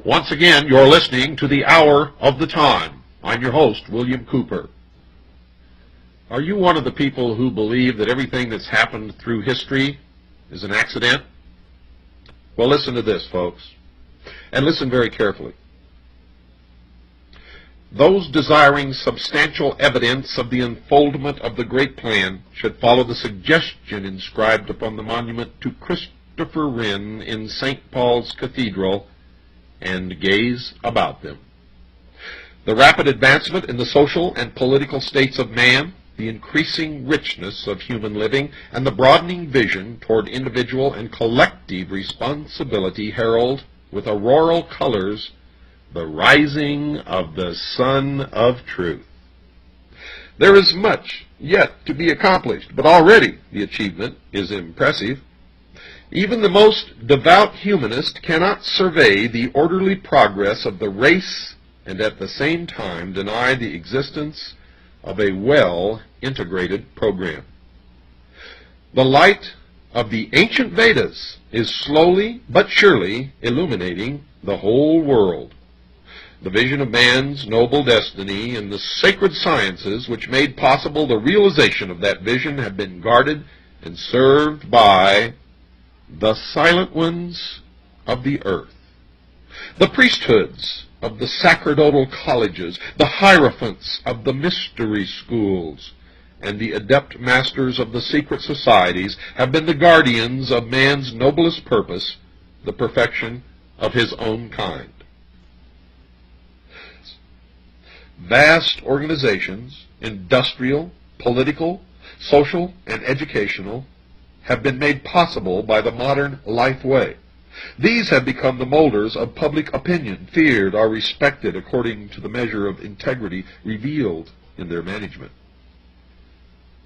Once again, you're listening to the Hour of the Time. I'm your host, William Cooper. Are you one of the people who believe that everything that's happened through history is an accident? Well, listen to this, folks, and listen very carefully. Those desiring substantial evidence of the unfoldment of the great plan should follow the suggestion inscribed upon the monument to Christopher Wren in St. Paul's Cathedral and gaze about them. The rapid advancement in the social and political states of man, the increasing richness of human living, and the broadening vision toward individual and collective responsibility herald with auroral colors the rising of the Sun of Truth. There is much yet to be accomplished, but already the achievement is impressive. Even the most devout humanist cannot survey the orderly progress of the race and at the same time deny the existence of a well-integrated program. The light of the ancient Vedas is slowly but surely illuminating the whole world. The vision of man's noble destiny and the sacred sciences which made possible the realization of that vision have been guarded and served by the silent ones of the earth, the priesthoods of the sacerdotal colleges, the hierophants of the mystery schools, and the adept masters of the secret societies have been the guardians of man's noblest purpose, the perfection of his own kind. Vast organizations, industrial, political, social, and educational, have been made possible by the modern life way. These have become the molders of public opinion, feared or respected according to the measure of integrity revealed in their management.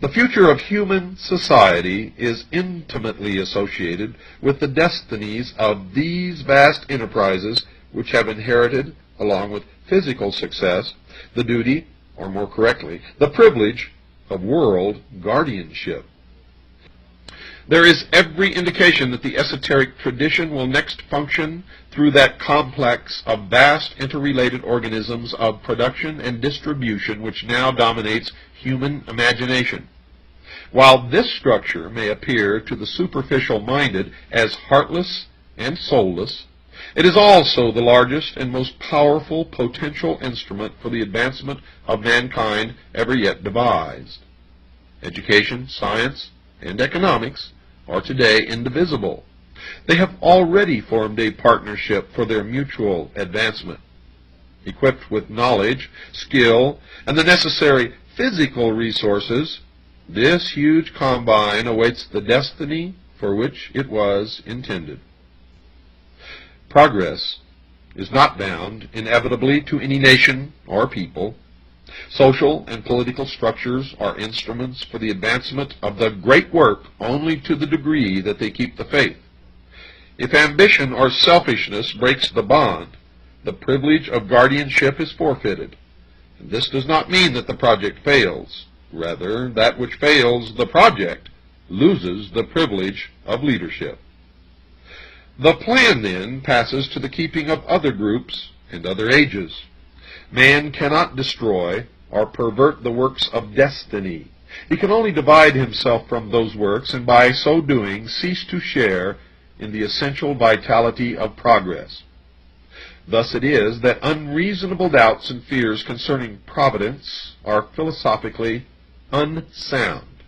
The future of human society is intimately associated with the destinies of these vast enterprises which have inherited, along with physical success, the duty, or more correctly, the privilege of world guardianship. There is every indication that the esoteric tradition will next function through that complex of vast interrelated organisms of production and distribution which now dominates human imagination. While this structure may appear to the superficial-minded as heartless and soulless, it is also the largest and most powerful potential instrument for the advancement of mankind ever yet devised. Education, science, and economics are today indivisible. They have already formed a partnership for their mutual advancement. Equipped with knowledge, skill, and the necessary physical resources, this huge combine awaits the destiny for which it was intended. Progress is not bound inevitably to any nation or people. Social and political structures are instruments for the advancement of the great work only to the degree that they keep the faith. If ambition or selfishness breaks the bond, the privilege of guardianship is forfeited. And this does not mean that the project fails. Rather, that which fails the project loses the privilege of leadership. The plan, then, passes to the keeping of other groups and other ages. Man cannot destroy or pervert the works of destiny. He can only divide himself from those works and by so doing cease to share in the essential vitality of progress. Thus it is that unreasonable doubts and fears concerning providence are philosophically unsound.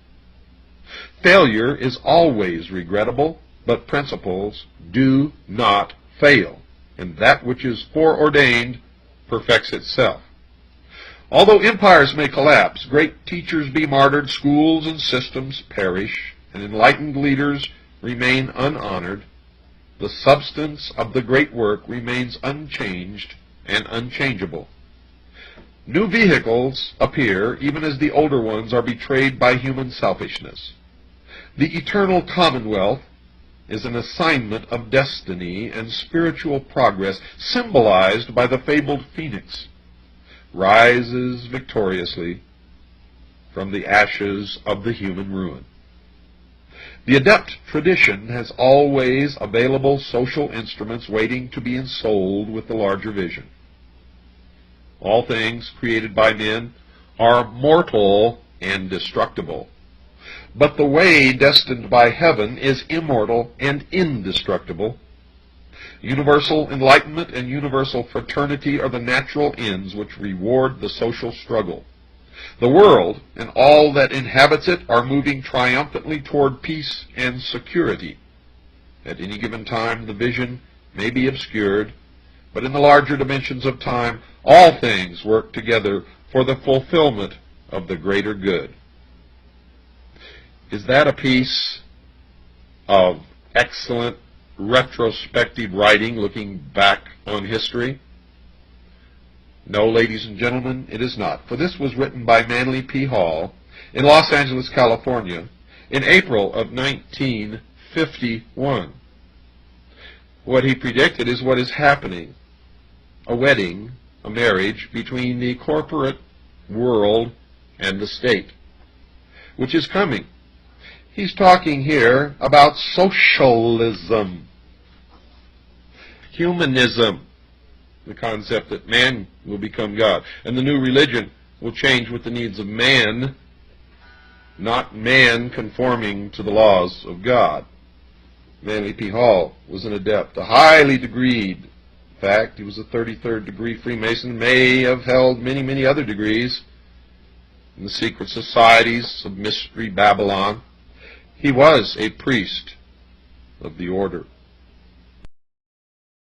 Failure is always regrettable, but principles do not fail, and that which is foreordained perfects itself. Although empires may collapse, great teachers be martyred, schools and systems perish, and enlightened leaders remain unhonored, the substance of the great work remains unchanged and unchangeable. New vehicles appear even as the older ones are betrayed by human selfishness. The eternal commonwealth is an assignment of destiny and spiritual progress symbolized by the fabled phoenix, rises victoriously from the ashes of the human ruin. The adept tradition has always available social instruments waiting to be ensouled with the larger vision. All things created by men are mortal and destructible, but the way destined by heaven is immortal and indestructible. Universal enlightenment and universal fraternity are the natural ends which reward the social struggle. The world and all that inhabits it are moving triumphantly toward peace and security. At any given time, the vision may be obscured, but in the larger dimensions of time, all things work together for the fulfillment of the greater good. Is that a piece of excellent retrospective writing looking back on history? No, ladies and gentlemen, it is not, for this was written by Manly P. Hall in Los Angeles, California, in April of 1951. What he predicted is what is happening: a wedding, a marriage between the corporate world and the state, which is coming. He's talking here about socialism, humanism, the concept that man will become God, and the new religion will change with the needs of man, not man conforming to the laws of God. Manly P. Hall was an adept, a highly degreed. In fact, he was a 33rd degree Freemason, may have held many, many other degrees in the secret societies of Mystery Babylon. He was a priest of the order.